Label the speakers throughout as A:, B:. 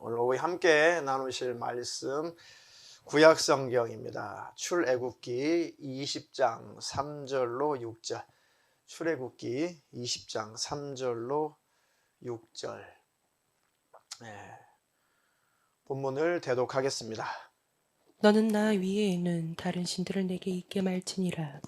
A: 오늘 우리 함께 나누실 말씀 구약 성경입니다. 출애굽기 20장 3절로 6절. 출애굽기 20장 3절로 6절. 본문을 대독하겠습니다.
B: 너는 나 위에 있는 다른 신들을 내게 있게 말지니라.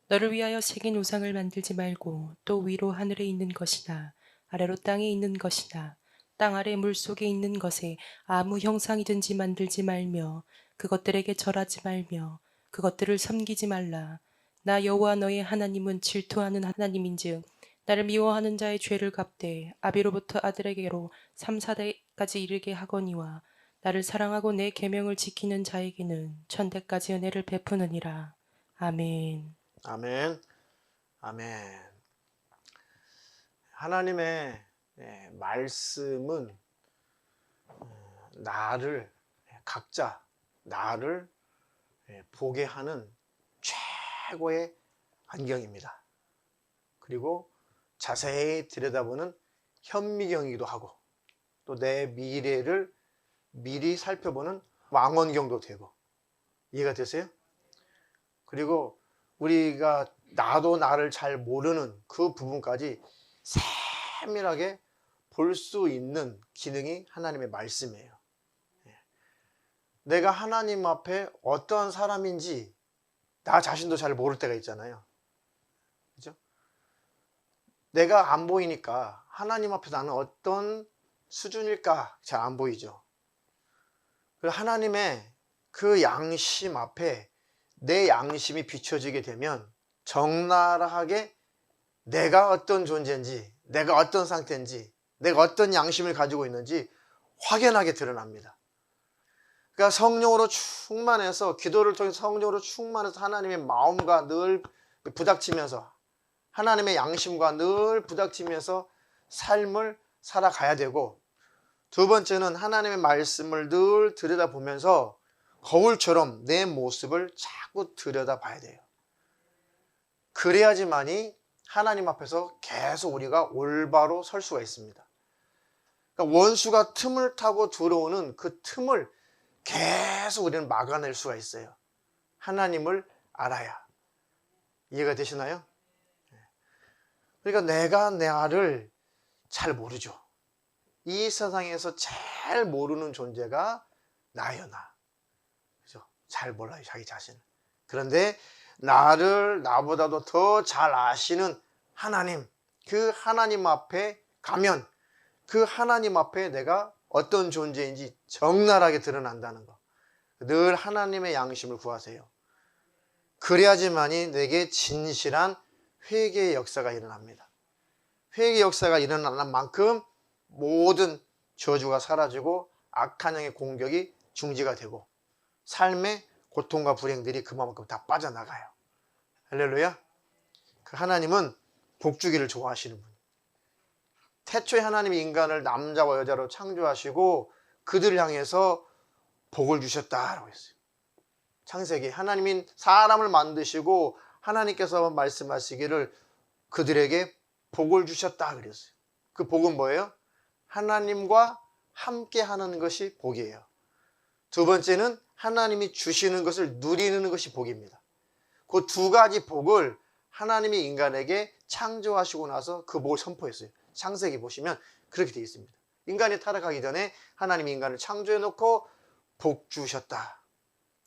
B: 너를 위하여 새긴 우상을 만들지 말고 또 위로 하늘에 있는 것이나 아래로 땅에 있는 것이나 땅 아래 물속에 있는 것에 아무 형상이든지 만들지 말며 그것들에게 절하지 말며 그것들을 섬기지 말라. 나 여호와 너의 하나님은 질투하는 하나님인즉 나를 미워하는 자의 죄를 갚되 아비로부터 아들에게로 3, 4대까지 이르게 하거니와 나를 사랑하고 내 계명을 지키는 자에게는 천대까지 은혜를 베푸느니라. 아멘.
A: 아멘. 아멘. 하나님의 말씀은 각자 나를 보게 하는 최고의 안경입니다. 그리고 자세히 들여다보는 현미경이기도 하고 또 내 미래를 미리 살펴보는 망원경도 되고, 이해가 되세요? 그리고 우리가 나도 나를 잘 모르는 그 부분까지 세밀하게 볼 수 있는 기능이 하나님의 말씀이에요. 내가 하나님 앞에 어떠한 사람인지 나 자신도 잘 모를 때가 있잖아요. 그죠? 내가 안 보이니까 하나님 앞에 나는 어떤 수준일까 잘 안 보이죠. 하나님의 그 양심 앞에 내 양심이 비춰지게 되면 적나라하게 내가 어떤 존재인지, 내가 어떤 상태인지, 내가 어떤 양심을 가지고 있는지 확연하게 드러납니다. 그러니까 성령으로 충만해서, 기도를 통해서 성령으로 충만해서 하나님의 마음과 늘 부닥치면서, 하나님의 양심과 늘 부닥치면서 삶을 살아가야 되고, 두 번째는 하나님의 말씀을 늘 들여다보면서 거울처럼 내 모습을 자꾸 들여다봐야 돼요. 그래야지만이 하나님 앞에서 계속 우리가 올바로 설 수가 있습니다. 그러니까 원수가 틈을 타고 들어오는 그 틈을 계속 우리는 막아낼 수가 있어요. 하나님을 알아야. 이해가 되시나요? 그러니까 내가 나를 잘 모르죠. 이 세상에서 제일 모르는 존재가 나예요, 나. 그죠? 잘 몰라요, 자기 자신을. 그런데 나를 나보다도 더 잘 아시는 하나님, 그 하나님 앞에 가면 그 하나님 앞에 내가 어떤 존재인지 적나라하게 드러난다는 거. 늘 하나님의 양심을 구하세요. 그래야지만이 내게 진실한 회개의 역사가 일어납니다. 회개의 역사가 일어나는 만큼 모든 저주가 사라지고 악한 영의 공격이 중지가 되고 삶의 고통과 불행들이 그만큼 다 빠져나가요. 할렐루야. 그 하나님은 복주기를 좋아하시는 분. 태초에 하나님이 인간을 남자와 여자로 창조하시고 그들을 향해서 복을 주셨다라고 했어요. 창세기 하나님이 사람을 만드시고 하나님께서 말씀하시기를 그들에게 복을 주셨다 그랬어요. 그 복은 뭐예요? 하나님과 함께 하는 것이 복이에요. 두 번째는 하나님이 주시는 것을 누리는 것이 복입니다. 그 두 가지 복을 하나님이 인간에게 창조하시고 나서 그 복을 선포했어요. 창세기 보시면 그렇게 되어 있습니다. 인간이 타락하기 전에 하나님이 인간을 창조해 놓고 복 주셨다.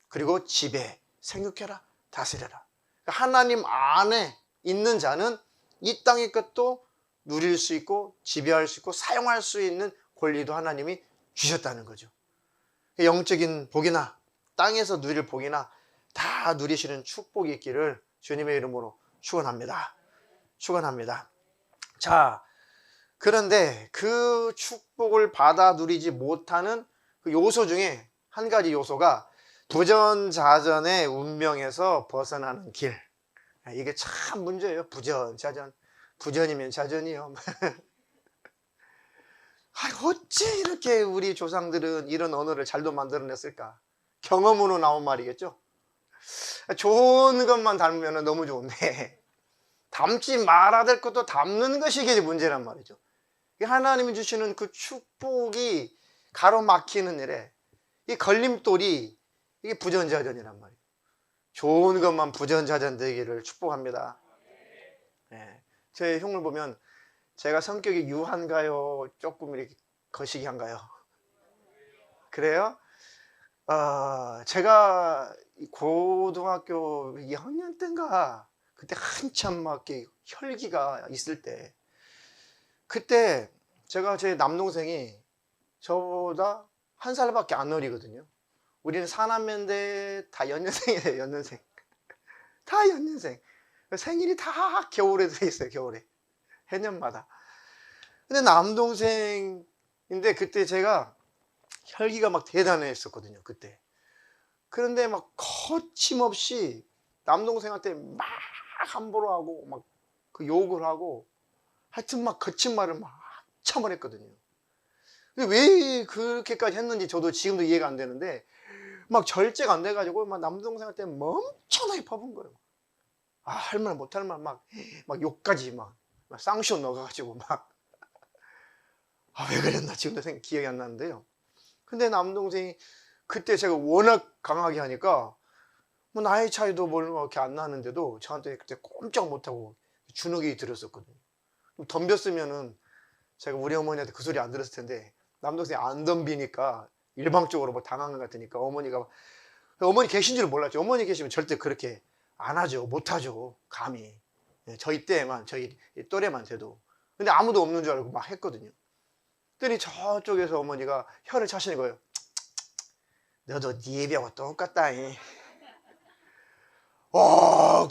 A: 그리고 지배, 생육해라, 다스려라. 그러니까 하나님 안에 있는 자는 이 땅의 것도 누릴 수 있고 지배할 수 있고 사용할 수 있는 권리도 하나님이 주셨다는 거죠. 영적인 복이나 땅에서 누릴 복이나 다 누리시는 축복이 있기를 주님의 이름으로 축원합니다. 축원합니다. 자, 그런데 그 축복을 받아 누리지 못하는 그 요소 중에 한 가지 요소가 부전자전의 운명에서 벗어나는 길. 이게 참 문제예요. 부전자전. 부전이면 자전이요. 어찌 이렇게 우리 조상들은 이런 언어를 잘도 만들어냈을까? 경험으로 나온 말이겠죠. 좋은 것만 닮으면 너무 좋은데 닮지 말아야 될 것도 닮는 것이 이게 문제란 말이죠. 하나님이 주시는 그 축복이 가로막히는 일에 이 걸림돌이 이게 부전자전이란 말이에요. 좋은 것만 부전자전 되기를 축복합니다. 네. 제 형을 보면 제가 성격이 유한가요? 조금 이렇게 거시기한가요? 그래요? 제가 고등학교 2학년 때인가 그때 한참 막 이렇게 혈기가 있을 때 그때 제가 제 남동생이 저보다 한 살밖에 안 어리거든요. 우리는 사남매인데 다 연년생이에요. 연년생. 다 연년생. 생일이 다 겨울에 돼 있어요. 겨울에. 해년마다. 근데 남동생인데 그때 제가 혈기가 막 대단했었거든요. 그때. 그런데 막 거침없이 남동생한테 막 함부로 하고 막 그 욕을 하고 하여튼 막 거친 말을 막 참을 했거든요. 근데 왜 그렇게까지 했는지 저도 지금도 이해가 안 되는데 막 절제가 안 돼가지고 막 남동생한테 엄청나게 퍼본 거예요. 할 말 못할 말 막 욕까지 막 쌍시옷 넣어가지고 막 왜 그랬나 지금도 기억이 안 나는데요. 근데 남동생이 그때 제가 워낙 강하게 하니까 뭐 나이 차이도 뭘 이렇게 안 나는데도 저한테 그때 꼼짝 못하고 주눅이 들었었거든요. 덤볐으면은 제가 우리 어머니한테 그 소리 안 들었을 텐데 남동생이 안 덤비니까 일방적으로 뭐 당한 것 같으니까 어머니 계신 줄 몰랐죠. 어머니 계시면 절대 그렇게 안 하죠. 못 하죠. 감히. 저희 때만 저희 또래만 돼도. 근데 아무도 없는 줄 알고 막 했거든요. 그랬더니 저쪽에서 어머니가 혀를 차시는 거예요. 너도 네 애비하고 똑같다잉.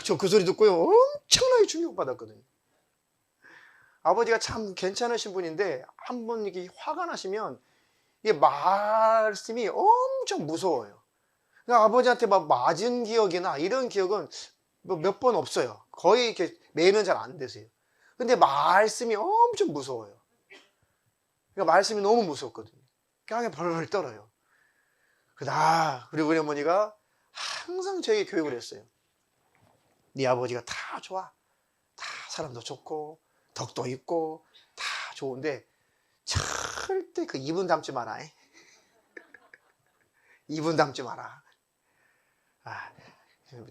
A: 저 그 소리 듣고요 엄청나게 충격받았거든요. 아버지가 참 괜찮으신 분인데 한 번 이렇게 화가 나시면 이게 말씀이 엄청 무서워요. 그러니까 아버지한테 막 맞은 기억이나 이런 기억은 몇 번 없어요. 거의 이렇게 매는 잘 안 되세요. 근데 말씀이 엄청 무서워요. 그러니까 말씀이 너무 무섭거든요. 그냥 벌벌 떨어요. 그리고 우리 어머니가 항상 저에게 교육을 했어요. 네 아버지가 다 좋아. 다 사람도 좋고 덕도 있고 다 좋은데 절대 그 이분 닮지 마라. 이분 닮지 마라.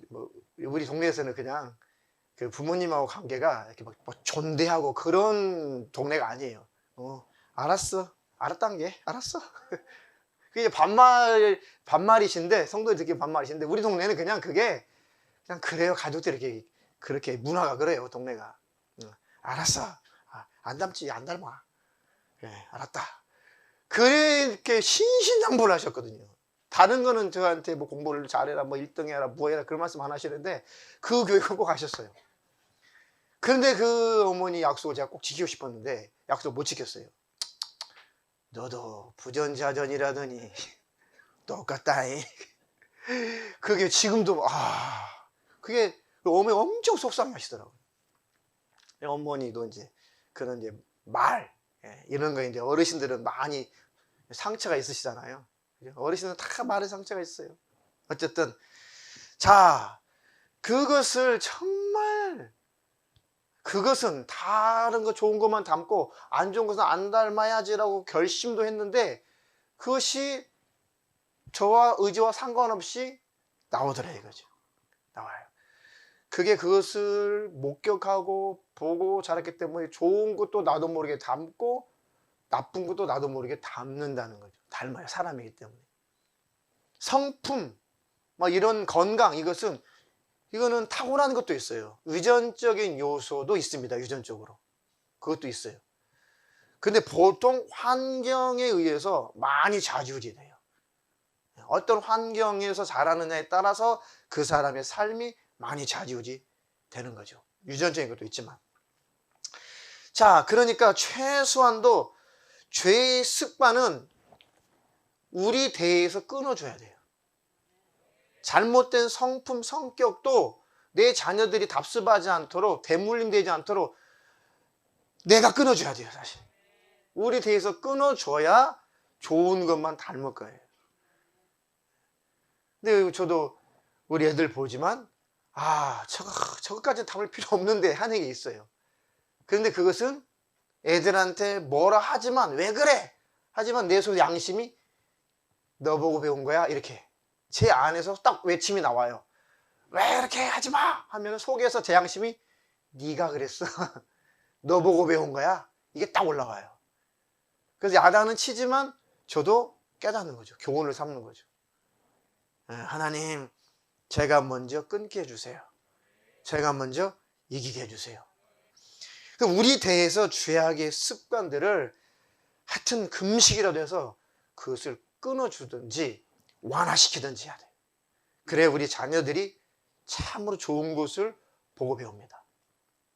A: 뭐 우리 동네에서는 그냥 그 부모님하고 관계가 이렇게 막 존대하고 그런 동네가 아니에요. 알았어. 알았단 게 알았어. 그게 반말이신데 성도들 듣기 반말이신데 우리 동네는 그냥 그게 그냥 그래요. 가족들이 이렇게 그렇게 문화가 그래요. 동네가. 알았어. 안 닮지 안 닮아. 그래 알았다. 그렇게 신신당부를 하셨거든요. 다른 거는 저한테 뭐 공부를 잘해라 뭐 1등 해라 뭐 해라 그런 말씀 안 하시는데 그 교육을 꼭 하셨어요. 그런데 그 어머니 약속을 제가 꼭 지키고 싶었는데 약속 못 지켰어요. 너도 부전자전이라더니 똑같다잉. 그게 지금도 그게 어머니 엄청 속상해 하시더라고요. 어머니도 이제 그런 이제 말 이런 거 이제 어르신들은 많이 상처가 있으시잖아요. 어르신은 다 말에 상처가 있어요. 어쨌든 자 그것을 정말 그것은 다른 거 좋은 것만 담고 안 좋은 것은 안 닮아야지라고 결심도 했는데 그것이 저와 의지와 상관없이 나오더라 이거죠. 나와요. 그게 그것을 목격하고 보고 자랐기 때문에 좋은 것도 나도 모르게 담고 나쁜 것도 나도 모르게 담는다는 거죠. 닮아요. 사람이기 때문에. 성품, 막 이런 건강 이거는 타고나는 것도 있어요. 유전적인 요소도 있습니다. 유전적으로. 그것도 있어요. 근데 보통 환경에 의해서 많이 좌지우지돼요. 어떤 환경에서 자라느냐에 따라서 그 사람의 삶이 많이 좌지우지 되는 거죠. 유전적인 것도 있지만. 자, 그러니까 최소한도 죄의 습관은 우리 대에서 끊어줘야 돼요. 잘못된 성품, 성격도 내 자녀들이 답습하지 않도록 대물림되지 않도록 내가 끊어줘야 돼요. 사실 우리 대에서 끊어줘야 좋은 것만 닮을 거예요. 근데 저도 우리 애들 보지만 저것까지 담을 필요 없는데 하는 게 있어요. 그런데 그것은 애들한테 뭐라 하지만 왜 그래? 하지만 내 속 양심이 너 보고 배운 거야? 이렇게 제 안에서 딱 외침이 나와요. 왜 이렇게 하지 마! 하면 속에서 제 양심이 네가 그랬어. 너 보고 배운 거야? 이게 딱 올라와요. 그래서 야단은 치지만 저도 깨닫는 거죠. 교훈을 삼는 거죠. 하나님, 제가 먼저 끊게 해주세요. 제가 먼저 이기게 해주세요. 우리 대해서 죄악의 습관들을 하여튼 금식이라도 해서 그것을 끊어주든지 완화시키든지 해야 돼요. 그래 우리 자녀들이 참으로 좋은 것을 보고 배웁니다.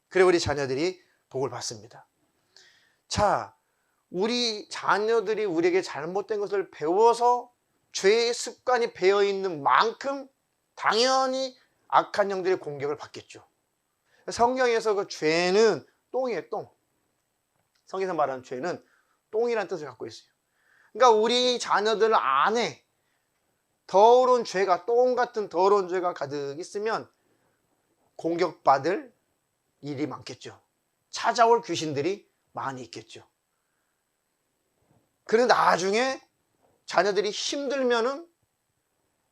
A: 그래 우리 자녀들이 복을 받습니다. 자, 우리 자녀들이 우리에게 잘못된 것을 배워서 죄의 습관이 배어있는 만큼 당연히 악한 영들의 공격을 받겠죠. 성경에서 그 죄는 똥이에요, 똥. 성경에서 말하는 죄는 똥이라는 뜻을 갖고 있어요. 그러니까 우리 자녀들 안에 더러운 죄가, 똥 같은 더러운 죄가 가득 있으면 공격받을 일이 많겠죠. 찾아올 귀신들이 많이 있겠죠. 그런데 나중에 자녀들이 힘들면은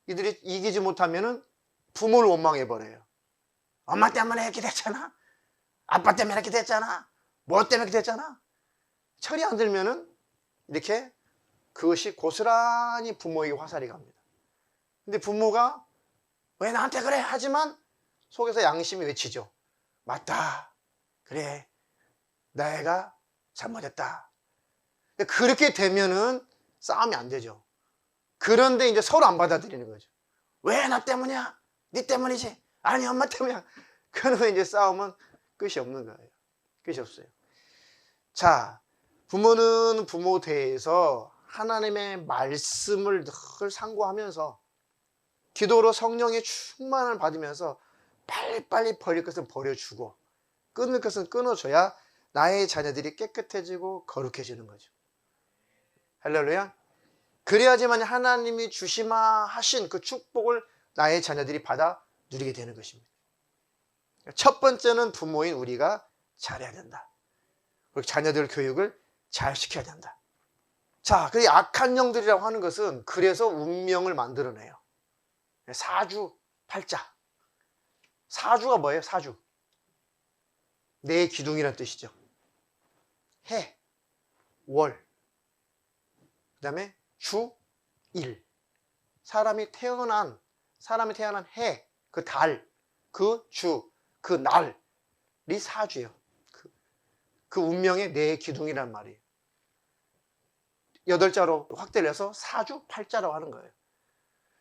A: 이들이 이기지 못하면은 부모를 원망해버려요. 엄마 때문에 이렇게 됐잖아. 아빠 때문에 이렇게 됐잖아. 뭐 때문에 이렇게 됐잖아. 철이 안 들면은 이렇게 그것이 고스란히 부모에게 화살이 갑니다. 근데 부모가 왜 나한테 그래? 하지만 속에서 양심이 외치죠. 맞다. 그래. 내가 잘못했다. 그렇게 되면은 싸움이 안 되죠. 그런데 이제 서로 안 받아들이는 거죠. 왜 나 때문이야? 네 때문이지. 아니 엄마 때문이야. 그러면 이제 싸움은 끝이 없는 거예요. 끝이 없어요. 자, 부모는 부모 대해서 하나님의 말씀을 늘 상고하면서 기도로 성령의 충만을 받으면서 빨리빨리 버릴 것은 버려주고 끊을 것은 끊어줘야 나의 자녀들이 깨끗해지고 거룩해지는 거죠. 할렐루야. 그래야지만 하나님이 주시마 하신 그 축복을 나의 자녀들이 받아 누리게 되는 것입니다. 첫 번째는 부모인 우리가 잘해야 된다. 그리고 자녀들 교육을 잘 시켜야 된다. 자, 그 악한 영들이라고 하는 것은 그래서 운명을 만들어내요. 사주, 팔자. 사주가 뭐예요? 사주. 내 기둥이라는 뜻이죠. 해, 월, 그 다음에 주, 일. 사람이 태어난 해, 그 달, 그 주, 그 날이 사주예요. 그 운명의 내 기둥이란 말이에요. 8자로 확대를 해서 사주, 팔자라고 하는 거예요.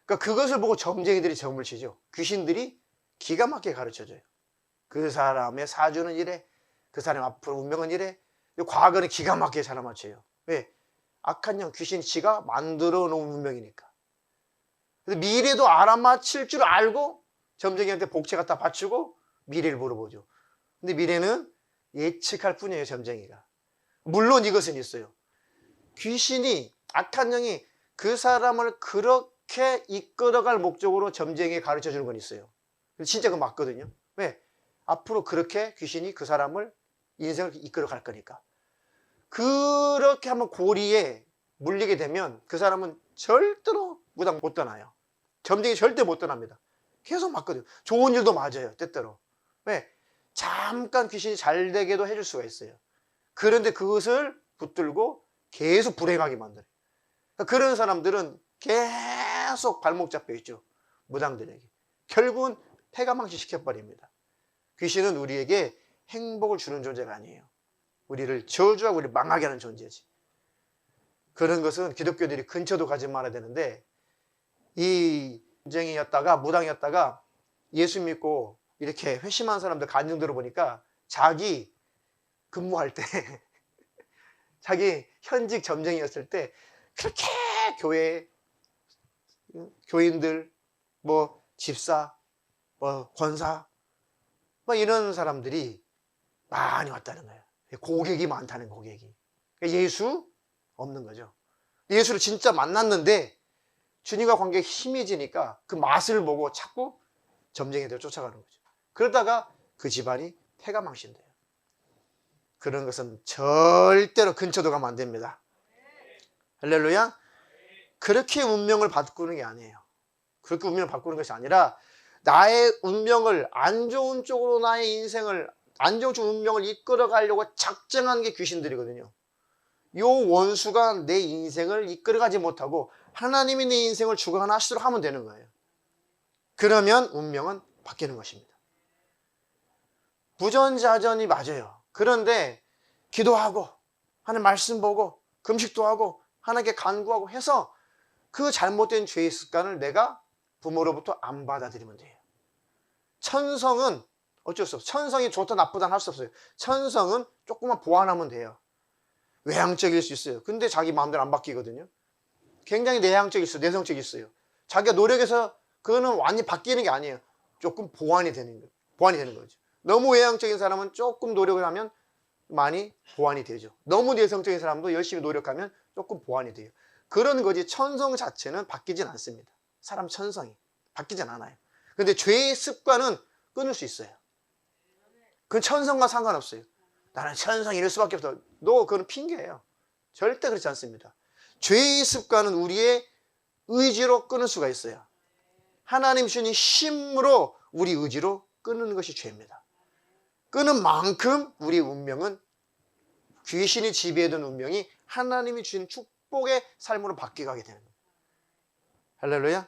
A: 그러니까 그것을 보고 점쟁이들이 점을 치죠. 귀신들이 기가 막히게 가르쳐줘요. 그 사람의 사주는 이래, 그 사람 앞으로 운명은 이래. 과거는 기가 막히게 잘 맞춰요. 왜? 악한 영, 귀신 지가 만들어 놓은 운명이니까. 그래서 미래도 알아맞힐 줄 알고 점쟁이한테 복채 갖다 바치고 미래를 물어보죠. 근데 미래는 예측할 뿐이에요, 점쟁이가. 물론 이것은 있어요. 귀신이, 악한 영이 그 사람을 그렇게 이끌어갈 목적으로 점쟁이에 가르쳐 주는 건 있어요. 진짜 그거 맞거든요. 왜? 앞으로 그렇게 귀신이 그 사람을 인생을 이끌어갈 거니까. 그렇게 한번 고리에 물리게 되면 그 사람은 절대로 무당 못 떠나요. 점쟁이 절대 못 떠납니다. 계속 맞거든요. 좋은 일도 맞아요, 때때로. 왜? 잠깐 귀신이 잘 되게도 해줄 수가 있어요. 그런데 그것을 붙들고 계속 불행하게 만들어요. 그런 사람들은 계속 발목 잡혀 있죠. 무당들에게. 결국은 폐가망신 시켜버립니다. 귀신은 우리에게 행복을 주는 존재가 아니에요. 우리를 저주하고 우리를 망하게 하는 존재지. 그런 것은 기독교들이 근처도 가지 말아야 되는데, 이 점쟁이였다가 무당이었다가 예수 믿고 이렇게 회심한 사람들 간증 들어보니까 자기 근무할 때 자기 현직 점쟁이였을 때 그렇게 교인들, 뭐 집사, 뭐 권사, 뭐 이런 사람들이 많이 왔다는 거예요. 고객이 많다는 고객이. 예수 없는 거죠. 예수를 진짜 만났는데 주님과 관계가 희미해지니까 그 맛을 보고 자꾸 점쟁이들 쫓아가는 거죠. 그러다가 그 집안이 패가 망신돼요. 그런 것은 절대로 근처도 가면 안 됩니다. 할렐루야. 그렇게 운명을 바꾸는 게 아니에요. 그렇게 운명을 바꾸는 것이 아니라 나의 운명을 안 좋은 쪽으로 나의 인생을 안 좋은 쪽 운명을 이끌어 가려고 작정한 게 귀신들이거든요. 요 원수가 내 인생을 이끌어가지 못하고 하나님이 내 인생을 주관하시도록 하면 되는 거예요. 그러면 운명은 바뀌는 것입니다. 부전자전이 맞아요. 그런데 기도하고 하나님 말씀 보고 금식도 하고 하나님께 간구하고 해서 그 잘못된 죄의 습관을 내가 부모로부터 안 받아들이면 돼요. 천성은 어쩔 수 없어요. 천성이 좋다 나쁘다 할 수 없어요. 천성은 조금만 보완하면 돼요. 외향적일 수 있어요. 근데 자기 마음대로 안 바뀌거든요. 굉장히 내향적일 수 있어요. 내성적일 수 있어요. 자기가 노력해서 그거는 완전히 바뀌는 게 아니에요. 조금 보완이 되는 거예요. 보완이 되는 거죠. 너무 외향적인 사람은 조금 노력을 하면 많이 보완이 되죠. 너무 내성적인 사람도 열심히 노력하면 조금 보완이 돼요. 그런 거지 천성 자체는 바뀌진 않습니다. 사람 천성이 바뀌진 않아요. 근데 죄의 습관은 끊을 수 있어요. 그건 천성과 상관없어요. 나는 천성이 이럴 수밖에 없어. 그건 핑계예요. 절대 그렇지 않습니다. 죄의 습관은 우리의 의지로 끊을 수가 있어요. 하나님 주신 힘으로 우리 의지로 끊는 것이 죄입니다. 끊은 만큼 우리 운명은 귀신이 지배하던 운명이 하나님이 주신 축복의 삶으로 바뀌게 되는 거예요. 할렐루야.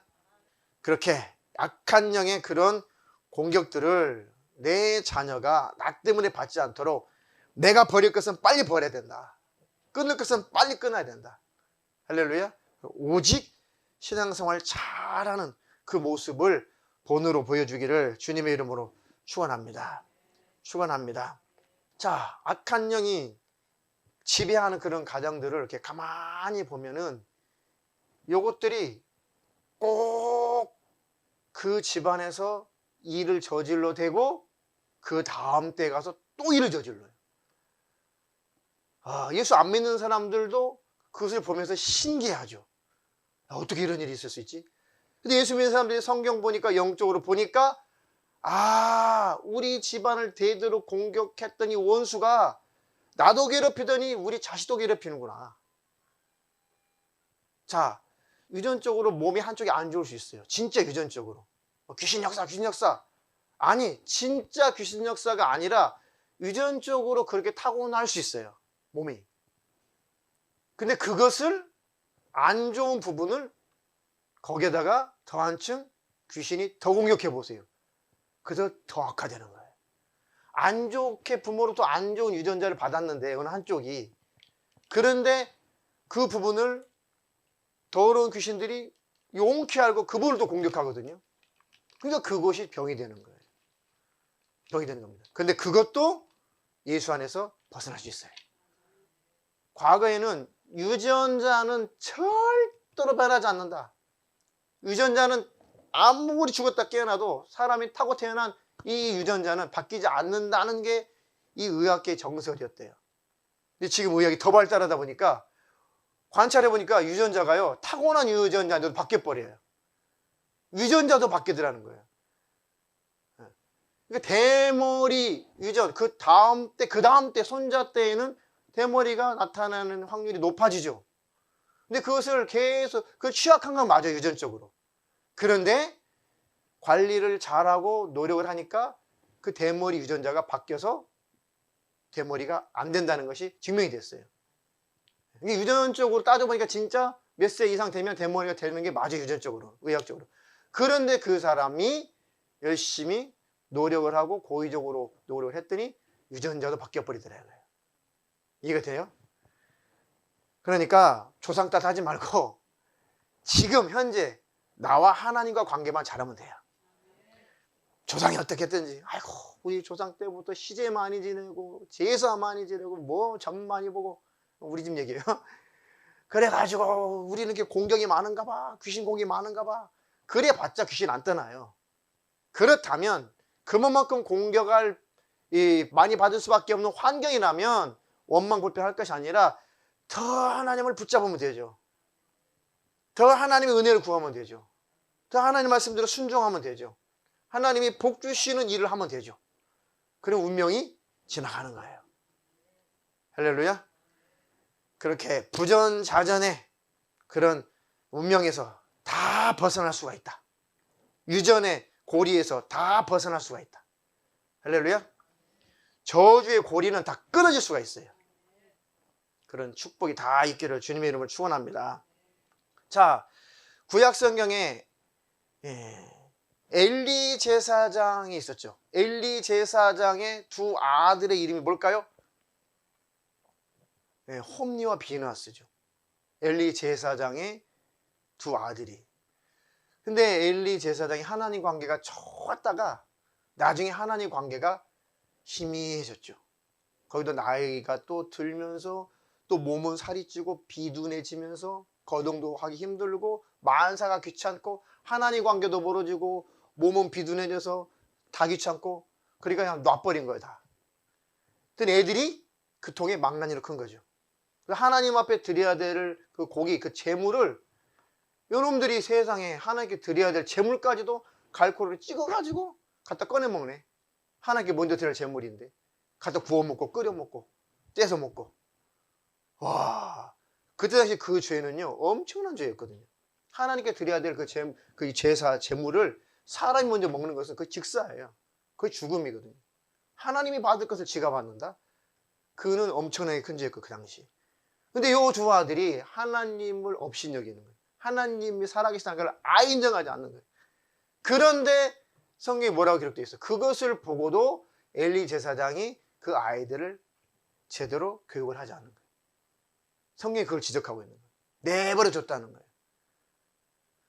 A: 그렇게 악한 영의 그런 공격들을 내 자녀가 나 때문에 받지 않도록 내가 버릴 것은 빨리 버려야 된다. 끊을 것은 빨리 끊어야 된다. 할렐루야. 오직 신앙생활 잘하는 그 모습을 본으로 보여주기를 주님의 이름으로 축원합니다. 축원합니다. 자, 악한 영이 지배하는 그런 가정들을 이렇게 가만히 보면은 요것들이 꼭 그 집안에서 일을 저질러 대고 그 다음 때 가서 또 일을 저질러요. 예수 안 믿는 사람들도 그것을 보면서 신기하죠. 어떻게 이런 일이 있을 수 있지? 근데 예수 믿는 사람들이 성경 보니까 영적으로 보니까 우리 집안을 대대로 공격했더니 원수가 나도 괴롭히더니 우리 자식도 괴롭히는구나. 자, 유전적으로 몸이 한쪽이 안 좋을 수 있어요. 진짜 유전적으로. 귀신 역사, 귀신 역사. 아니, 진짜 귀신 역사가 아니라 유전적으로 그렇게 타고날 수 있어요. 몸이. 근데 그것을 안 좋은 부분을 거기에다가 더 한층 귀신이 더 공격해 보세요. 그래서 더 악화되는 거예요. 안 좋게 부모로부터 안 좋은 유전자를 받았는데 어느 한쪽이. 그런데 그 부분을 더러운 귀신들이 용케 알고 그 부분을 또 공격하거든요. 그러니까 그것이 병이 되는 거예요. 병이 되는 겁니다. 근데 그것도 예수 안에서 벗어날 수 있어요. 과거에는 유전자는 절대로 변하지 않는다. 유전자는 아무리 죽었다 깨어나도 사람이 타고 태어난 이 유전자는 바뀌지 않는다는 게 이 의학계의 정설이었대요. 근데 지금 의학이 더 발달하다 보니까 관찰해 보니까 유전자가요, 타고난 유전자도 바뀌어버려요. 유전자도 바뀌더라는 거예요. 그러니까 대머리 유전, 그 다음 때 손자 때에는 대머리가 나타나는 확률이 높아지죠. 근데 그것을 계속 취약한 건 맞아요, 유전적으로. 그런데 관리를 잘하고 노력을 하니까 그 대머리 유전자가 바뀌어서 대머리가 안 된다는 것이 증명이 됐어요. 이게 유전적으로 따져보니까 진짜 몇 세 이상 되면 대머리가 되는 게 맞아요, 유전적으로, 의학적으로. 그런데 그 사람이 열심히 노력을 하고 고의적으로 노력을 했더니 유전자도 바뀌어버리더라고요. 이해가 돼요? 그러니까 조상 탓 하지 말고 지금 현재 나와 하나님과 관계만 잘하면 돼요. 조상이 어떻게 했든지, 아이고 우리 조상 때부터 시제 많이 지내고 제사 많이 지내고 뭐 점 많이 보고, 우리 집 얘기예요. 그래가지고 우리는 이렇게 공경이 많은가 봐, 귀신 공격이 많은가 봐. 그래 봤자 귀신 안 떠나요. 그렇다면 그만큼 공격을 많이 받을 수밖에 없는 환경이라면 원망 불평할 것이 아니라 더 하나님을 붙잡으면 되죠. 더 하나님의 은혜를 구하면 되죠. 더 하나님 말씀대로 순종하면 되죠. 하나님이 복 주시는 일을 하면 되죠. 그럼 운명이 지나가는 거예요. 할렐루야. 그렇게 부전자전의 그런 운명에서 다 벗어날 수가 있다. 유전의 고리에서 다 벗어날 수가 있다. 할렐루야. 저주의 고리는 다 끊어질 수가 있어요. 그런 축복이 다 있기를 주님의 이름을 축원합니다. 자, 구약 성경에 엘리 제사장이 있었죠. 엘리 제사장의 두 아들의 이름이 뭘까요? 홈니와 비느하스죠. 엘리 제사장의 두 아들이. 근데 엘리 제사장이 하나님 관계가 좋았다가 나중에 하나님 관계가 희미해졌죠. 거기도 나이가 또 들면서 또 몸은 살이 찌고 비둔해지면서 거동도 하기 힘들고 만사가 귀찮고 하나님 관계도 멀어지고 몸은 비둔해져서 다 귀찮고 그러니까 그냥 놔버린 거예요 다. 근데 애들이 그 통에 망나니로 큰 거죠. 하나님 앞에 드려야 될 그 고기, 그 재물을 요놈들이 세상에 하나님께 드려야 될 재물까지도 갈코를 찍어가지고 갖다 꺼내 먹네. 하나님께 먼저 드릴 재물인데 갖다 구워 먹고 끓여 먹고 떼서 먹고. 와, 그때 당시 그 죄는요 엄청난 죄였거든요. 하나님께 드려야 될 그 제사 재물을 사람이 먼저 먹는 것은 그 직사예요. 그게 죽음이거든요. 하나님이 받을 것을 지가 받는다? 그는 엄청나게 큰 죄였고 그 당시. 근데 요 두 아들이 하나님을 업신여기는 거예요. 하나님이 살아계신 걸 아예 인정하지 않는 거예요. 그런데 성경에 뭐라고 기록되어 있어요? 그것을 보고도 엘리 제사장이 그 아이들을 제대로 교육을 하지 않는 거예요. 성경이 그걸 지적하고 있는 거예요. 내버려 줬다는 거예요.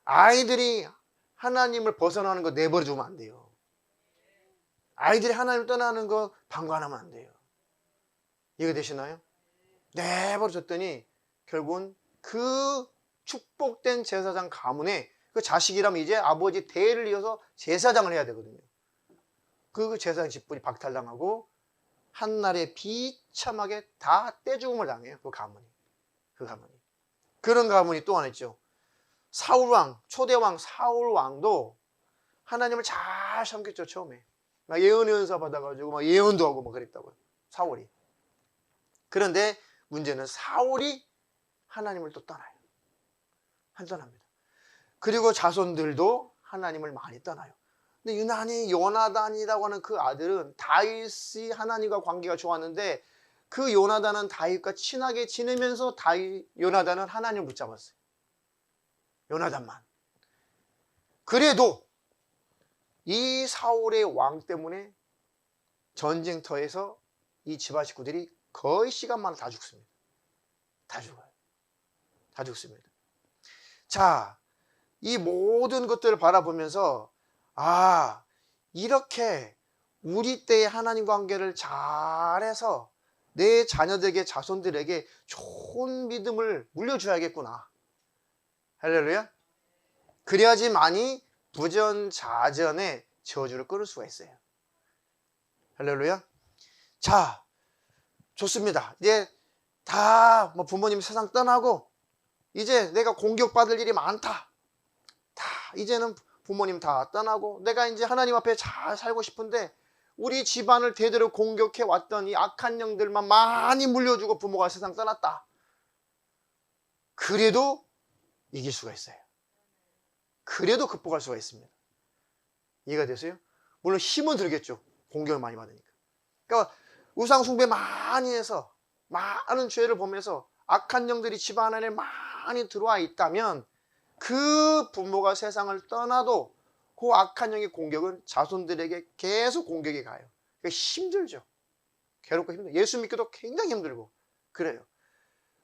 A: 아이들이 하나님을 벗어나는 거 내버려 주면 안 돼요. 아이들이 하나님을 떠나는 거 방관하면 안 돼요. 이해되시나요? 내버려 줬더니 결국은 그 축복된 제사장 가문에 그 자식이라면 이제 아버지 대를 이어서 제사장을 해야 되거든요. 그 제사장 집불이 박탈당하고 한날에 비참하게 다 떼죽음을 당해요. 그 가문이. 그런 가문이 또 하나 있죠. 사울왕, 초대왕 사울왕도 하나님을 잘 섬겼죠. 처음에 막 예언의 은사 받아가지고 막 예언도 하고 막 그랬다고요. 사울이. 그런데 문제는 사울이 하나님을 또 떠나요. 떠납니다. 그리고 자손들도 하나님을 많이 떠나요. 근데 유난히 요나단이라고 하는 그 아들은 다윗이 하나님과 관계가 좋았는데 그 요나단은 다윗과 친하게 지내면서 요나단은 하나님을 붙잡았어요. 요나단만. 그래도 이 사울의 왕 때문에 전쟁터에서 이 집안 식구들이 거의 시간만 다 죽습니다. 다 죽어요. 다 죽습니다. 자, 이 모든 것들을 바라보면서 이렇게 우리 때의 하나님 관계를 잘해서 내 자녀들에게 자손들에게 좋은 믿음을 물려줘야겠구나. 할렐루야. 그래야지만이 부전자전의 저주를 끊을 수가 있어요. 할렐루야. 자, 좋습니다. 이제 다 부모님 세상 떠나고 이제 내가 공격받을 일이 많다. 이제는 부모님 다 떠나고 내가 이제 하나님 앞에 잘 살고 싶은데 우리 집안을 대대로 공격해 왔던 이 악한 영들만 많이 물려주고 부모가 세상 떠났다. 그래도 이길 수가 있어요. 그래도 극복할 수가 있습니다. 이해가 되세요? 물론 힘은 들겠죠. 공격을 많이 받으니까. 그러니까 우상 숭배 많이 해서 많은 죄를 보면서 악한 영들이 집안 안에 많이 들어와 있다면 그 부모가 세상을 떠나도 그 악한 영의 공격은 자손들에게 계속 공격이 가요. 그러니까 힘들죠. 괴롭고 힘들어요. 예수 믿기도 굉장히 힘들고 그래요.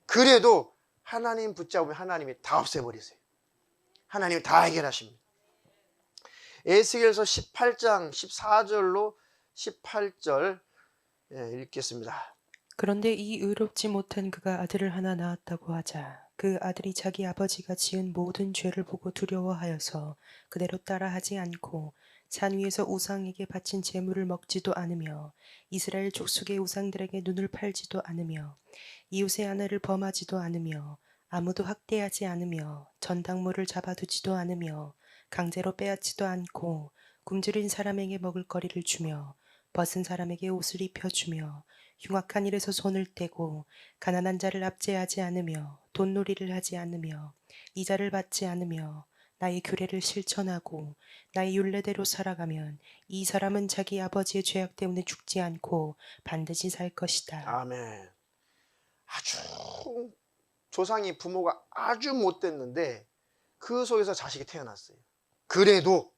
A: 그래도 하나님 붙잡으면 하나님이 다 없애버리세요. 하나님이 다 해결하십니다. 에스겔서 18장 14절로 18절 읽겠습니다.
B: 그런데 이 의롭지 못한 그가 아들을 하나 낳았다고 하자 그 아들이 자기 아버지가 지은 모든 죄를 보고 두려워하여서 그대로 따라하지 않고 산 위에서 우상에게 바친 제물을 먹지도 않으며 이스라엘 족속의 우상들에게 눈을 팔지도 않으며 이웃의 아내를 범하지도 않으며 아무도 학대하지 않으며 전당물을 잡아두지도 않으며 강제로 빼앗지도 않고 굶주린 사람에게 먹을거리를 주며 벗은 사람에게 옷을 입혀주며 흉악한 일에서 손을 떼고 가난한 자를 압제하지 않으며 돈놀이를 하지 않으며 이자를 받지 않으며 나의 규례를 실천하고 나의 율례대로 살아가면 이 사람은 자기 아버지의 죄악 때문에 죽지 않고 반드시 살 것이다.
A: 아멘. 아주 조상이 부모가 아주 못됐는데 그 속에서 자식이 태어났어요. 그래도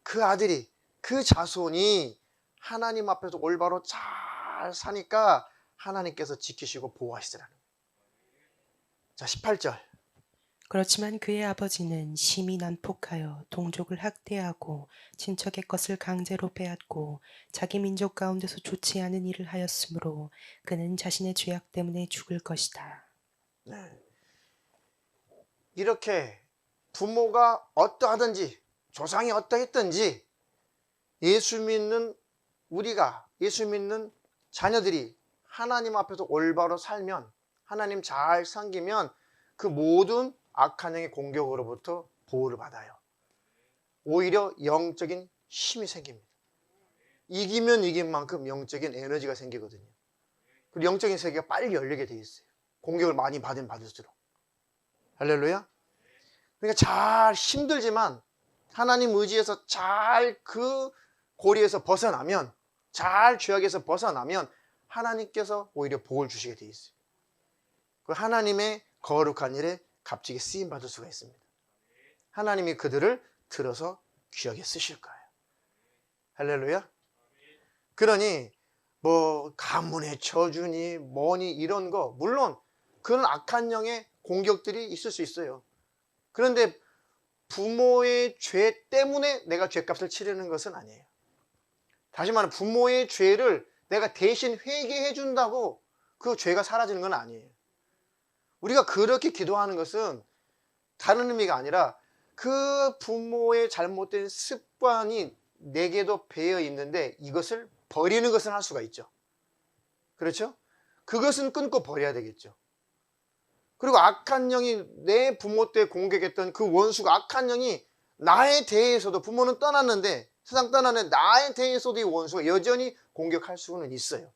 A: 그 아들이, 그 자손이 하나님 앞에서 올바로 잘 사니까 하나님께서 지키시고 보호하시더라는 거예요. 자, 18절.
B: 그렇지만 그의 아버지는 심히 난폭하여 동족을 학대하고 친척의 것을 강제로 빼앗고 자기 민족 가운데서 좋지 않은 일을 하였으므로 그는 자신의 죄악 때문에 죽을 것이다.
A: 네. 이렇게 부모가 어떠하든지 조상이 어떠했든지 예수 믿는 우리가, 예수 믿는 자녀들이 하나님 앞에서 올바로 살면, 하나님 잘 섬기면 그 모든 악한 영의 공격으로부터 보호를 받아요. 오히려 영적인 힘이 생깁니다. 이기면 이긴 만큼 영적인 에너지가 생기거든요. 그리고 영적인 세계가 빨리 열리게 돼 있어요. 공격을 많이 받으면 받을수록. 할렐루야. 그러니까 잘 힘들지만 하나님 의지에서 잘 그 고리에서 벗어나면, 잘 죄악에서 벗어나면 하나님께서 오히려 복을 주시게 돼 있어요. 그 하나님의 거룩한 일에 값지게 쓰임 받을 수가 있습니다. 하나님이 그들을 들어서 귀하게 쓰실 거예요. 할렐루야. 그러니 뭐 가문의 저주니 뭐니 이런 거, 물론 그런 악한 영의 공격들이 있을 수 있어요. 그런데 부모의 죄 때문에 내가 죄값을 치르는 것은 아니에요. 다시 말하면 부모의 죄를 내가 대신 회개해 준다고 그 죄가 사라지는 건 아니에요. 우리가 그렇게 기도하는 것은 다른 의미가 아니라 그 부모의 잘못된 습관이 내게도 배어 있는데 이것을 버리는 것은 할 수가 있죠. 그렇죠? 그것은 끊고 버려야 되겠죠. 그리고 악한 영이, 내 부모 때 공격했던 그 원수가, 악한 영이 나에 대해서도, 부모는 떠났는데, 세상 떠났는데 나에 대해서도 이 원수가 여전히 공격할 수는 있어요.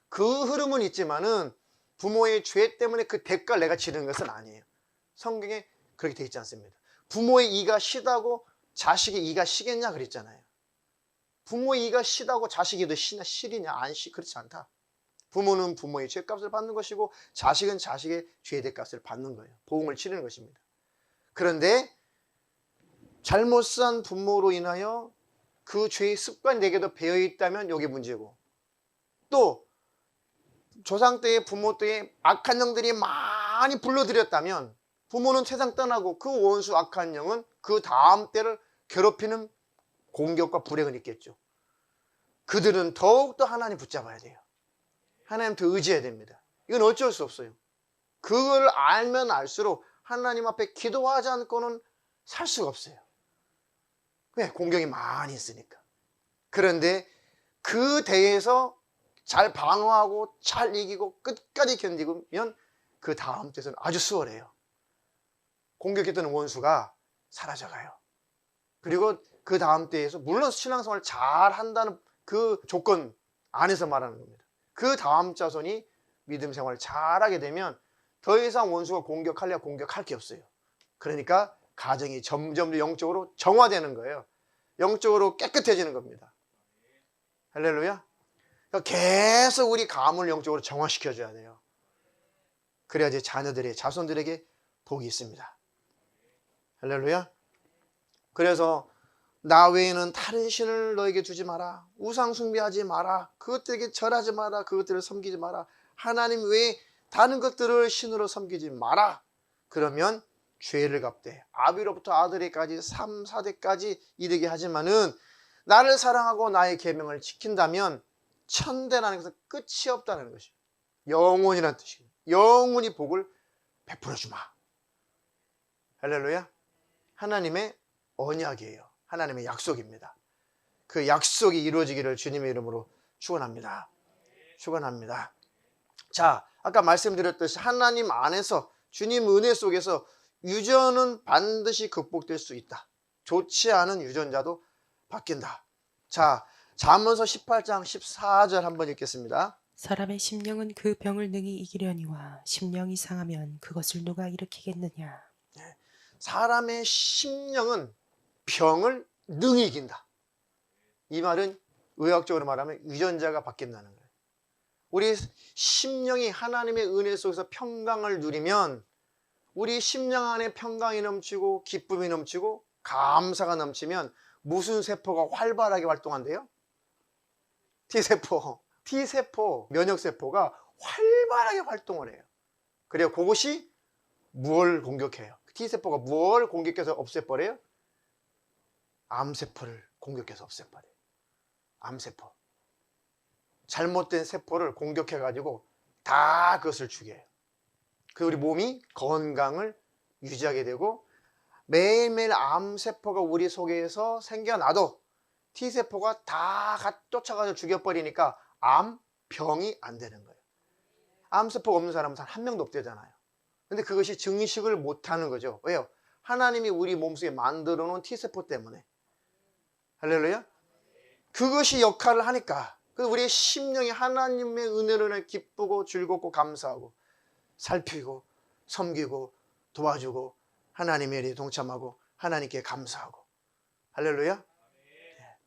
A: 그 흐름은 있지만은 부모의 죄 때문에 그 대가를 내가 치르는 것은 아니에요. 성경에 그렇게 돼 있지 않습니다. 부모의 이가 시다고 자식의 이가 시겠냐 그랬잖아요. 부모의 이가 시다고 자식이 더 시리냐? 안 시, 그렇지 않다. 부모는 부모의 죄값을 받는 것이고 자식은 자식의 죄의 대값을 받는 거예요. 보응을 치르는 것입니다. 그런데 잘못 산 부모로 인하여 그 죄의 습관이 내게도 배어 있다면 이게 문제고, 또 조상 때의 부모 때의 악한 영들이 많이 불러들였다면 부모는 세상 떠나고 그 원수 악한 영은 그 다음 때를 괴롭히는 공격과 불행은 있겠죠. 그들은 더욱더 하나님 붙잡아야 돼요. 하나님 더 의지해야 됩니다. 이건 어쩔 수 없어요. 그걸 알면 알수록 하나님 앞에 기도하지 않고는 살 수가 없어요. 왜? 공격이 많이 있으니까. 그런데 그 대에서 잘 방어하고 잘 이기고 끝까지 견디면 그 다음 때는 아주 수월해요. 공격했던 원수가 사라져가요. 그리고 그 다음 때에서 물론 신앙생활을 잘 한다는 그 조건 안에서 말하는 겁니다. 그 다음 자손이 믿음 생활을 잘하게 되면 더 이상 원수가 공격할 게 없어요. 그러니까 가정이 점점 영적으로 정화되는 거예요. 영적으로 깨끗해지는 겁니다. 할렐루야. 그러니까 계속 우리 가문을 영적으로 정화시켜줘야 돼요. 그래야지 자손들에게 복이 있습니다. 할렐루야. 그래서 나 외에는 다른 신을 너에게 두지 마라. 우상 숭배하지 마라. 그것들에게 절하지 마라. 그것들을 섬기지 마라. 하나님 외에 다른 것들을 신으로 섬기지 마라. 그러면 죄를 갚되 아비로부터 아들에까지 3, 4대까지 이르게 하지만은 나를 사랑하고 나의 계명을 지킨다면 천대라는 것은 끝이 없다는 것이에요. 영원이라는 뜻이에요. 영원히 복을 베풀어 주마. 할렐루야. 하나님의 언약이에요. 하나님의 약속입니다. 그 약속이 이루어지기를 주님의 이름으로 축원합니다. 축원합니다. 자, 아까 말씀드렸듯이 하나님 안에서 주님 은혜 속에서 유전은 반드시 극복될 수 있다. 좋지 않은 유전자도 바뀐다. 자, 잠언서 18장 14절 한번 읽겠습니다.
B: 사람의 심령은 그 병을 능히 이기려니와 심령이 상하면 그것을 누가 일으키겠느냐.
A: 사람의 심령은 병을 능히 이긴다. 이 말은 의학적으로 말하면 유전자가 바뀐다는 거예요. 우리 심령이 하나님의 은혜 속에서 평강을 누리면 우리 심령 안에 평강이 넘치고 기쁨이 넘치고 감사가 넘치면 무슨 세포가 활발하게 활동한대요? T세포, 면역세포가 활발하게 활동을 해요. 그래요. 그것이 무엇을 공격해요? T세포가 무엇을 공격해서 없애버려요? 암세포를 공격해서 없애버려요. 암세포. 잘못된 세포를 공격해가지고 다 그것을 죽여요. 그 우리 몸이 건강을 유지하게 되고 매일매일 암세포가 우리 속에서 생겨나도 T세포가 다 쫓아가서 죽여버리니까 암병이 안 되는 거예요. 암세포가 없는 사람은 한 명도 없대잖아요. 근데 그것이 증식을 못하는 거죠. 왜요? 하나님이 우리 몸속에 만들어 놓은 T세포 때문에. 할렐루야. 그것이 역할을 하니까 우리의 심령이 하나님의 은혜로 인해 기쁘고 즐겁고 감사하고 살피고 섬기고 도와주고 하나님의 일에 동참하고 하나님께 감사하고. 할렐루야.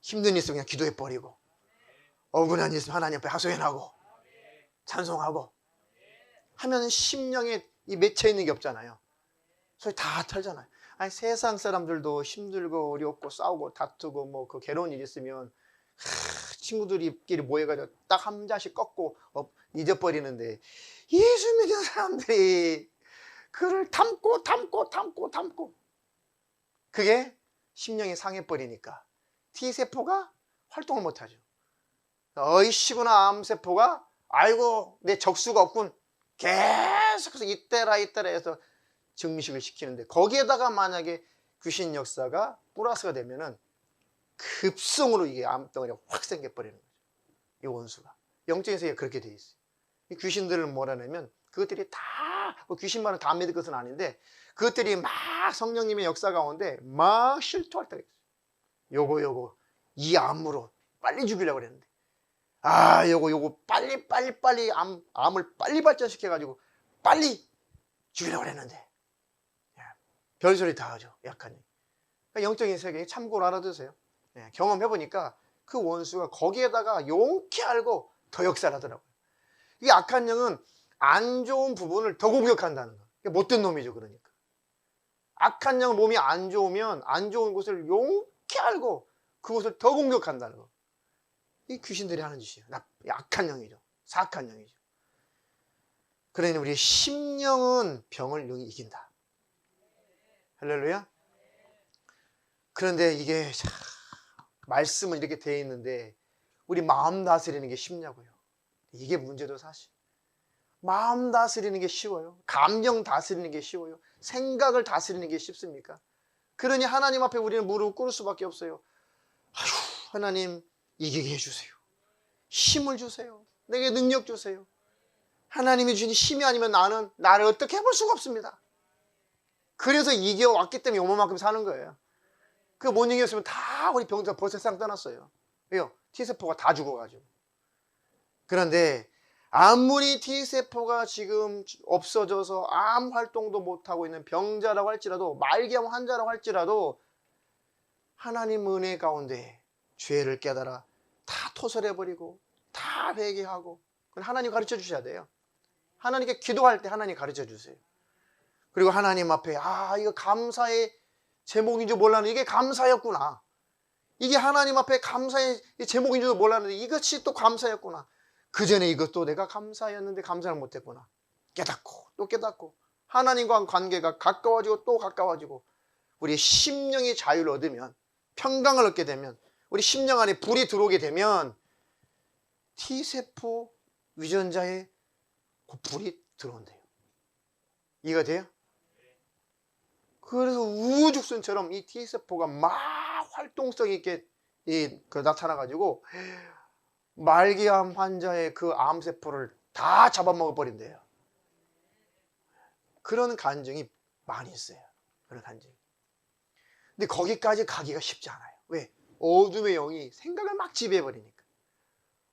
A: 힘든 일 있으면 그냥 기도해버리고 억울한 일 있으면 하나님 앞에 하소연하고 찬송하고 하면 심령에 이 맺혀 있는 게 없잖아요. 소리 다 털잖아요. 아니 세상 사람들도 힘들고 어렵고 싸우고 다투고 뭐 그 괴로운 일 있으면 친구들끼리 모여가지고 딱 한 잔씩 꺾고 잊어버리는데 예수 믿는 사람들이 그를 담고 그게 심령이 상해버리니까 T세포가 활동을 못하죠. 어이씨구나 암세포가 아이고 내 적수가 없군 계속해서 이때라 해서 증식을 시키는데 거기에다가 만약에 귀신 역사가 플러스가 되면은 급성으로 이게 암덩어리가 확 생겨버리는 거죠. 이 원수가. 영적인 세계가 그렇게 돼 있어요. 이 귀신들을 몰아내면 그것들이 다 귀신만은 다 믿을 것은 아닌데 그것들이 막 성령님의 역사 가운데 막 실토할 때가 있어요. 요거 이 암으로 빨리 죽이려고 그랬는데 요거 빨리 암을 빨리 발전시켜가지고 빨리 죽이려고 그랬는데 별소리 다 하죠. 약한 일. 그러니까 영적인 세계에 참고로 알아두세요. 경험해보니까 그 원수가 거기에다가 용케 알고 더 역사를 하더라고요. 이 악한 영은 안 좋은 부분을 더 공격한다는 거. 못된 놈이죠. 그러니까 악한 영 몸이 안 좋으면 안 좋은 곳을 용케 알고 그곳을 더 공격한다는 거. 이 귀신들이 하는 짓이에요. 악한 영이죠. 사악한 영이죠. 그러니 우리 심령은 병을 능히 이긴다. 할렐루야. 그런데 이게 말씀은 이렇게 되어 있는데 우리 마음 다스리는 게 쉽냐고요. 이게 문제도 사실. 마음 다스리는 게 쉬워요. 감정 다스리는 게 쉬워요. 생각을 다스리는 게 쉽습니까? 그러니 하나님 앞에 우리는 무릎 꿇을 수밖에 없어요. 아휴, 하나님 이기게 해주세요. 힘을 주세요. 내게 능력 주세요. 하나님이 주신 힘이 아니면 나를 어떻게 해볼 수가 없습니다. 그래서 이겨왔기 때문에 요만큼 사는 거예요. 그 못 이겼으면 다 우리 병자 벌써 세상 떠났어요. 왜요? T세포가 다 죽어가지고. 그런데 아무리 T세포가 지금 없어져서 암 활동도 못하고 있는 병자라고 할지라도 말기암 환자라고 할지라도 하나님 은혜 가운데 죄를 깨달아 다 토설해버리고 다 회개하고 하나님 가르쳐 주셔야 돼요. 하나님께 기도할 때 하나님 가르쳐 주세요. 그리고 하나님 앞에 이거 감사의 제목인 줄 몰랐는데 이게 감사였구나. 이게 하나님 앞에 감사의 제목인 줄 몰랐는데 이것이 또 감사였구나. 그 전에 이것도 내가 감사였는데 감사를 못했구나. 깨닫고 또 깨닫고 하나님과 관계가 가까워지고 또 가까워지고 우리 심령의 자유를 얻으면 평강을 얻게 되면 우리 심령 안에 불이 들어오게 되면 T세포 유전자에 그 불이 들어온대요. 이해가 돼요? 그래서 우후죽순처럼 이 T세포가 막 활동성 있게 나타나가지고 말기암 환자의 그 암세포를 다 잡아먹어 버린대요. 그런 간증이 많이 있어요. 그런 간증. 근데 거기까지 가기가 쉽지 않아요. 왜? 어둠의 영이 생각을 막 지배해버리니까.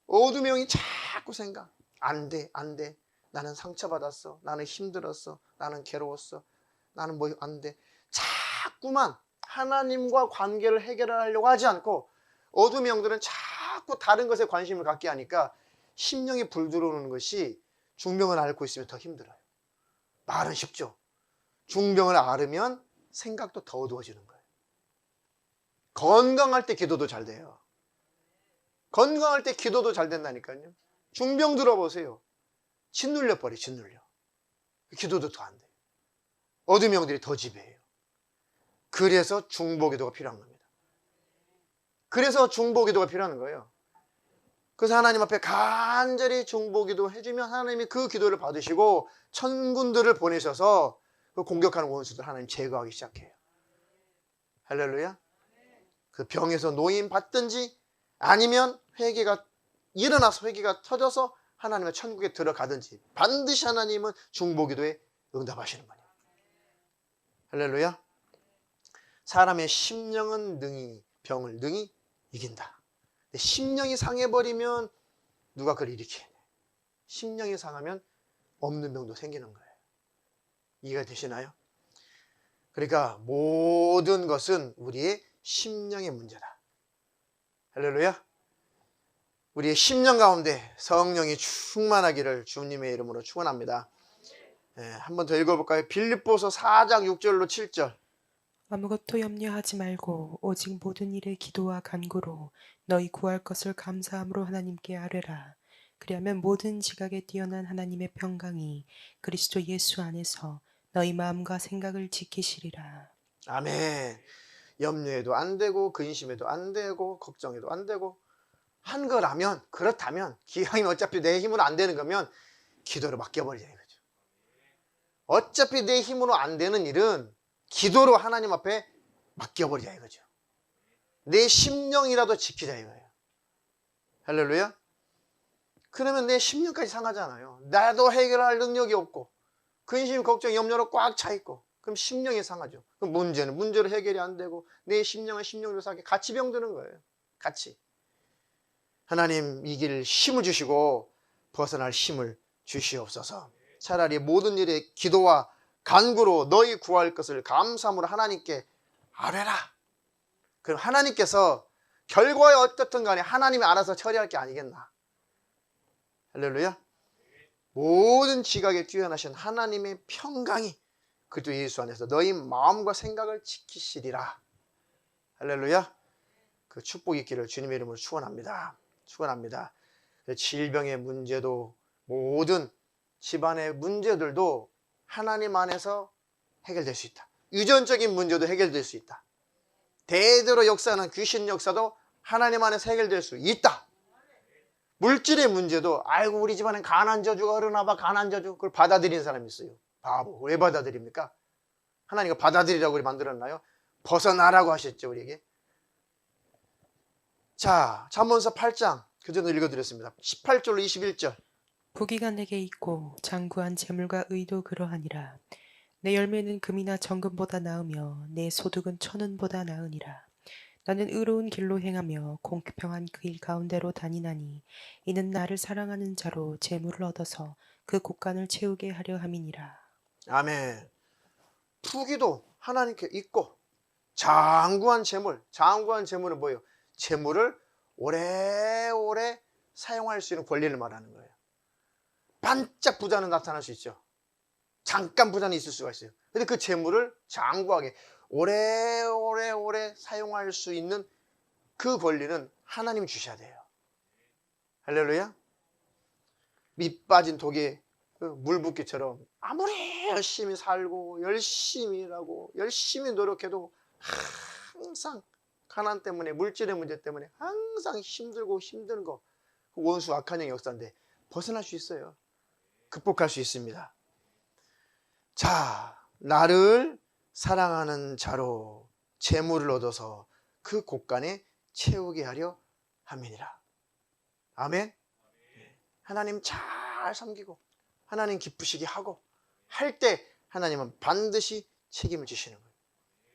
A: 어둠의 영이 자꾸 생각. 안 돼, 안 돼. 나는 상처받았어. 나는 힘들었어. 나는 괴로웠어. 나는 뭐 안 돼. 자꾸만 하나님과 관계를 해결하려고 하지 않고 어둠의 영들은 자꾸 다른 것에 관심을 갖게 하니까 심령이 불 들어오는 것이 중병을 앓고 있으면 더 힘들어요. 말은 쉽죠. 중병을 앓으면 생각도 더 어두워지는 거예요. 건강할 때 기도도 잘 돼요. 건강할 때 기도도 잘 된다니까요. 중병 들어보세요. 짓눌려 버려, 짓눌려. 기도도 더 안 돼요. 어둠의 영들이 더 지배해요. 그래서 중보기도가 필요한 겁니다. 그래서 중보기도가 필요한 거예요. 그래서 하나님 앞에 간절히 중보기도 해주면 하나님이 그 기도를 받으시고 천군들을 보내셔서 그 공격하는 원수들 하나님 제거하기 시작해요. 할렐루야. 그 병에서 노임 받든지 아니면 회개가 일어나서 회개가 터져서 하나님의 천국에 들어가든지 반드시 하나님은 중보기도에 응답하시는 거예요. 할렐루야. 사람의 심령은 능히 병을 능히 이긴다. 근데 심령이 상해버리면 누가 그걸 일으키냐. 심령이 상하면 없는 병도 생기는 거예요. 이해가 되시나요? 그러니까 모든 것은 우리의 심령의 문제다. 할렐루야. 우리의 심령 가운데 성령이 충만하기를 주님의 이름으로 축원합니다. 한 번 더 읽어볼까요? 빌립보서 4장 6절로 7절.
B: 아무것도 염려하지 말고 오직 모든 일에 기도와 간구로 너희 구할 것을 감사함으로 하나님께 아뢰라. 그리하면 모든 지각에 뛰어난 하나님의 평강이 그리스도 예수 안에서 너희 마음과 생각을 지키시리라.
A: 아멘. 염려해도 안 되고 근심해도 안 되고 걱정해도 안 되고 한 거라면 그렇다면 기왕이면 어차피 내 힘으로 안 되는 거면 기도로 맡겨버리자 이거죠. 어차피 내 힘으로 안 되는 일은 기도로 하나님 앞에 맡겨버리자 이거죠. 내 심령이라도 지키자 이거예요. 할렐루야. 그러면 내 심령까지 상하잖아요. 나도 해결할 능력이 없고 근심, 걱정, 염려로 꽉 차 있고 그럼 심령이 상하죠. 그럼 문제는 문제로 해결이 안 되고 내 심령은 심령으로 상하게 같이 병드는 거예요. 같이. 하나님 이 길 힘을 주시고 벗어날 힘을 주시옵소서. 차라리 모든 일에 기도와 간구로 너희 구할 것을 감사함으로 하나님께 아뢰라. 그럼 하나님께서 결과에 어떻든 간에 하나님이 알아서 처리할 게 아니겠나. 할렐루야. 모든 지각에 뛰어나신 하나님의 평강이 그리스도 예수 안에서 너희 마음과 생각을 지키시리라. 할렐루야. 그 축복이 있기를 주님의 이름으로 축원합니다. 축원합니다. 질병의 문제도 모든 집안의 문제들도 하나님 안에서 해결될 수 있다. 유전적인 문제도 해결될 수 있다. 대대로 역사하는 귀신 역사도 하나님 안에서 해결될 수 있다. 물질의 문제도 아이고 우리 집안엔 가난 저주가 흐르나 봐. 가난 저주. 그걸 받아들이는 사람이 있어요. 바보. 왜 받아들입니까? 하나님가 받아들이라고 우리 만들었나요? 벗어나라고 하셨죠 우리에게. 자, 잠언서 8장 그전에 읽어드렸습니다. 18절로 21절.
B: 부귀가 내게 있고 장구한 재물과 의도 그러하니라. 내 열매는 금이나 정금보다 나으며 내 소득은 천은보다 나으니라. 나는 의로운 길로 행하며 공평한 그 일 가운데로 다니나니 이는 나를 사랑하는 자로 재물을 얻어서 그 곳간을 채우게 하려 함이니라.
A: 아멘. 부귀도 하나님께 있고 장구한 재물은 뭐예요? 재물을 오래오래 사용할 수 있는 권리를 말하는 거예요. 반짝 부자는 나타날 수 있죠. 잠깐 부자는 있을 수가 있어요. 근데 그 재물을 장구하게 오래 사용할 수 있는 그 권리는 하나님이 주셔야 돼요. 할렐루야. 밑 빠진 독에 물 붓기처럼 아무리 열심히 살고 열심히 일하고 열심히 노력해도 항상 가난 때문에 물질의 문제 때문에 항상 힘들고 힘든 거 그 원수 악한 영의 역사인데 벗어날 수 있어요. 극복할 수 있습니다. 자, 나를 사랑하는 자로 재물을 얻어서 그 곳간에 채우게 하려 함이니라. 아멘. 하나님 잘 섬기고 하나님 기쁘시게 하고 할 때 하나님은 반드시 책임을 지시는 거예요.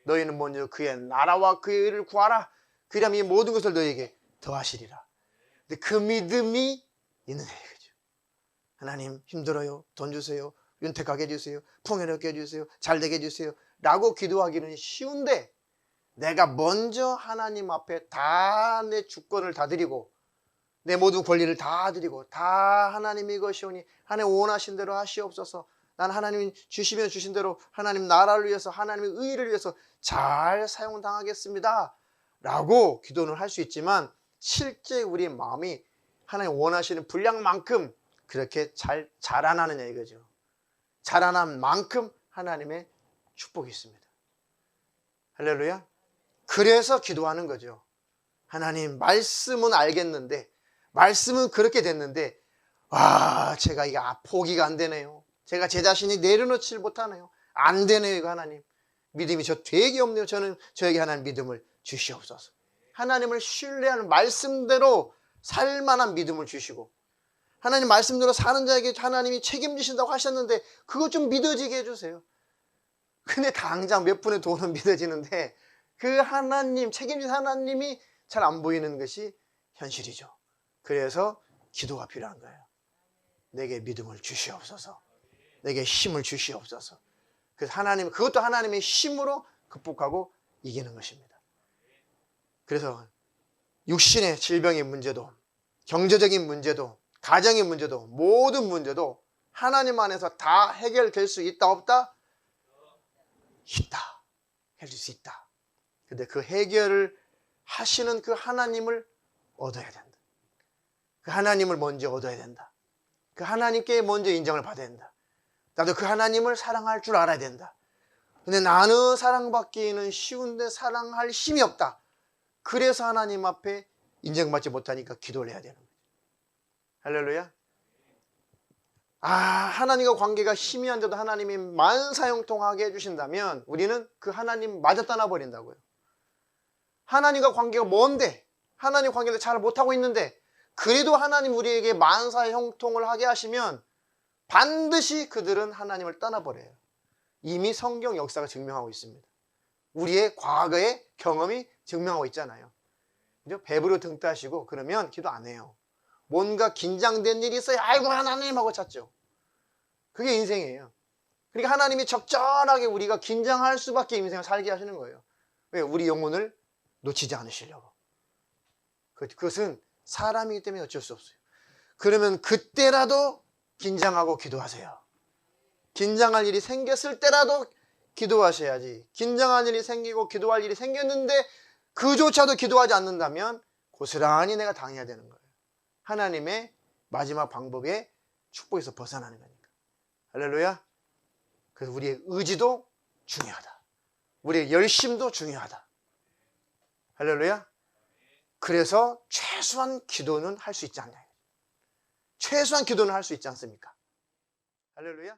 A: 너희는 먼저 그의 나라와 그의 의를 구하라. 그리하면 이 모든 것을 너희에게 더하시리라. 근데 그 믿음이 있느냐 이거죠. 하나님 힘들어요. 돈 주세요. 윤택하게 해주세요. 풍요롭게 해주세요. 잘되게 해주세요. 라고 기도하기는 쉬운데 내가 먼저 하나님 앞에 다 내 주권을 다 드리고 내 모든 권리를 다 드리고 다 하나님이 것이오니 하나님 원하신 대로 하시옵소서. 난 하나님이 주시면 주신 대로 하나님 나라를 위해서 하나님의 의를 위해서 잘 사용당하겠습니다 라고 기도는 할 수 있지만 실제 우리의 마음이 하나님 원하시는 분량만큼 그렇게 잘 자라나느냐 이거죠. 자라난 만큼 하나님의 축복이 있습니다. 할렐루야. 그래서 기도하는 거죠. 하나님 말씀은 알겠는데 말씀은 그렇게 됐는데 제가 이게 포기가 안 되네요. 제가 제 자신이 내려놓지 못하네요. 안 되네요 이거 하나님. 믿음이 저 되게 없네요. 저에게 하나님 믿음을 주시옵소서. 하나님을 신뢰하는 말씀대로 살만한 믿음을 주시고 하나님 말씀대로 사는 자에게 하나님이 책임지신다고 하셨는데 그것 좀 믿어지게 해주세요. 근데 당장 몇 푼의 돈은 믿어지는데 그 하나님 책임진 하나님이 잘 안 보이는 것이 현실이죠. 그래서 기도가 필요한 거예요. 내게 믿음을 주시옵소서. 내게 힘을 주시옵소서. 그래서 하나님 그것도 하나님의 힘으로 극복하고 이기는 것입니다. 그래서 육신의 질병의 문제도 경제적인 문제도 가정의 문제도 모든 문제도 하나님 안에서 다 해결될 수 있다 없다? 있다. 해줄 수 있다. 근데 그 해결을 하시는 그 하나님을 얻어야 된다. 그 하나님을 먼저 얻어야 된다. 그 하나님께 먼저 인정을 받아야 된다. 나도 그 하나님을 사랑할 줄 알아야 된다. 근데 나는 사랑받기는 쉬운데 사랑할 힘이 없다. 그래서 하나님 앞에 인정받지 못하니까 기도를 해야 되는 거죠. 할렐루야. 하나님과 관계가 희미한데도 하나님이 만사형통하게 해주신다면 우리는 그 하나님 마저 떠나버린다고요. 하나님과 관계가 뭔데 하나님 관계를 잘 못하고 있는데 그래도 하나님 우리에게 만사형통을 하게 하시면 반드시 그들은 하나님을 떠나버려요. 이미 성경 역사가 증명하고 있습니다. 우리의 과거의 경험이 증명하고 있잖아요. 배부르 등 따시고 그러면 기도 안 해요. 뭔가 긴장된 일이 있어요. 아이고 하나님 하고 찾죠. 그게 인생이에요. 그러니까 하나님이 적절하게 우리가 긴장할 수밖에 인생을 살게 하시는 거예요. 왜? 우리 영혼을 놓치지 않으시려고. 그것은 사람이기 때문에 어쩔 수 없어요. 그러면 그때라도 긴장하고 기도하세요. 긴장할 일이 생겼을 때라도 기도하셔야지. 긴장할 일이 생기고 기도할 일이 생겼는데 그조차도 기도하지 않는다면 고스란히 내가 당해야 되는 거예요. 하나님의 마지막 방법의 축복에서 벗어나는 거니까. 할렐루야. 그래서 우리의 의지도 중요하다. 우리의 열심도 중요하다. 할렐루야. 그래서 최소한 기도는 할 수 있지 않냐. 최소한 기도는 할 수 있지 않습니까? 할렐루야.